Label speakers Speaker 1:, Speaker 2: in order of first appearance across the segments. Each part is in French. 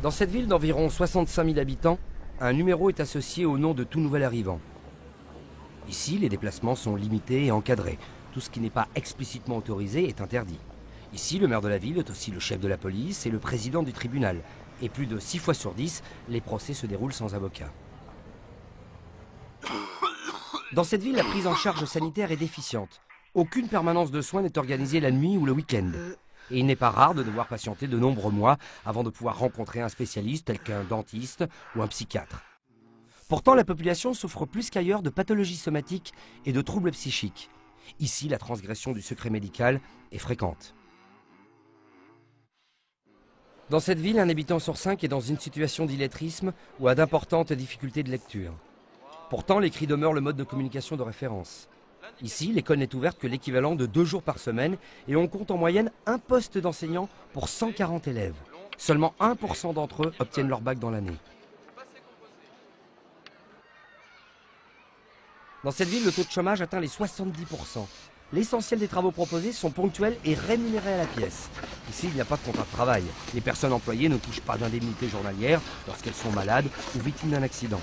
Speaker 1: Dans cette ville d'environ 65 000 habitants, un numéro est associé au nom de tout nouvel arrivant. Ici, les déplacements sont limités et encadrés. Tout ce qui n'est pas explicitement autorisé est interdit. Ici, le maire de la ville est aussi le chef de la police et le président du tribunal. Et plus de 6 fois sur 10, les procès se déroulent sans avocat. Dans cette ville, la prise en charge sanitaire est déficiente. Aucune permanence de soins n'est organisée la nuit ou le week-end. Et il n'est pas rare de devoir patienter de nombreux mois avant de pouvoir rencontrer un spécialiste tel qu'un dentiste ou un psychiatre. Pourtant, la population souffre plus qu'ailleurs de pathologies somatiques et de troubles psychiques. Ici, la transgression du secret médical est fréquente. Dans cette ville, un habitant sur 5 est dans une situation d'illettrisme ou a d'importantes difficultés de lecture. Pourtant, l'écrit demeure le mode de communication de référence. Ici, l'école n'est ouverte que l'équivalent de 2 jours par semaine et on compte en moyenne un poste d'enseignant pour 140 élèves. Seulement 1% d'entre eux obtiennent leur bac dans l'année. Dans cette ville, le taux de chômage atteint les 70%. L'essentiel des travaux proposés sont ponctuels et rémunérés à la pièce. Ici, il n'y a pas de contrat de travail. Les personnes employées ne touchent pas d'indemnité journalière lorsqu'elles sont malades ou victimes d'un accident.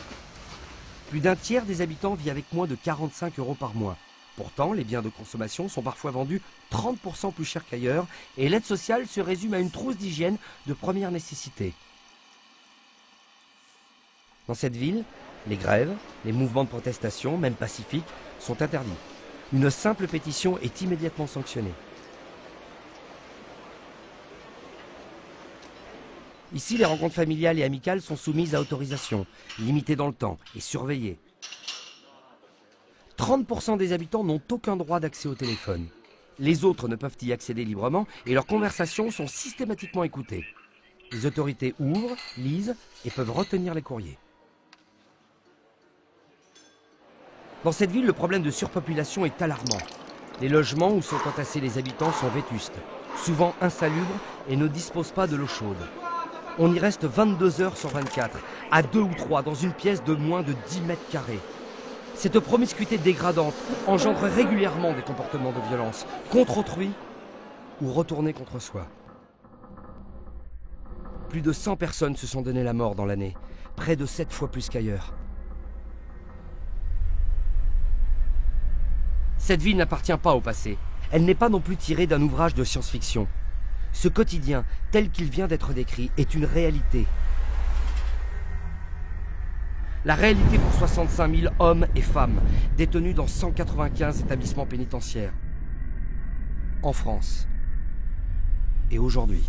Speaker 1: Plus d'un tiers des habitants vit avec moins de 45 € par mois. Pourtant, les biens de consommation sont parfois vendus 30% plus cher qu'ailleurs et l'aide sociale se résume à une trousse d'hygiène de première nécessité. Dans cette ville, les grèves, les mouvements de protestation, même pacifiques, sont interdits. Une simple pétition est immédiatement sanctionnée. Ici, les rencontres familiales et amicales sont soumises à autorisation, limitées dans le temps et surveillées. 30% des habitants n'ont aucun droit d'accès au téléphone. Les autres ne peuvent y accéder librement et leurs conversations sont systématiquement écoutées. Les autorités ouvrent, lisent et peuvent retenir les courriers. Dans cette ville, le problème de surpopulation est alarmant. Les logements où sont entassés les habitants sont vétustes, souvent insalubres et ne disposent pas de l'eau chaude. On y reste 22 heures sur 24, à 2 ou 3 dans une pièce de moins de 10 mètres carrés. Cette promiscuité dégradante engendre régulièrement des comportements de violence contre autrui ou retournés contre soi. Plus de 100 personnes se sont donné la mort dans l'année, près de 7 fois plus qu'ailleurs. Cette ville n'appartient pas au passé. Elle n'est pas non plus tirée d'un ouvrage de science-fiction. Ce quotidien, tel qu'il vient d'être décrit, est une réalité. La réalité pour 65 000 hommes et femmes détenus dans 195 établissements pénitentiaires. En France. Et aujourd'hui.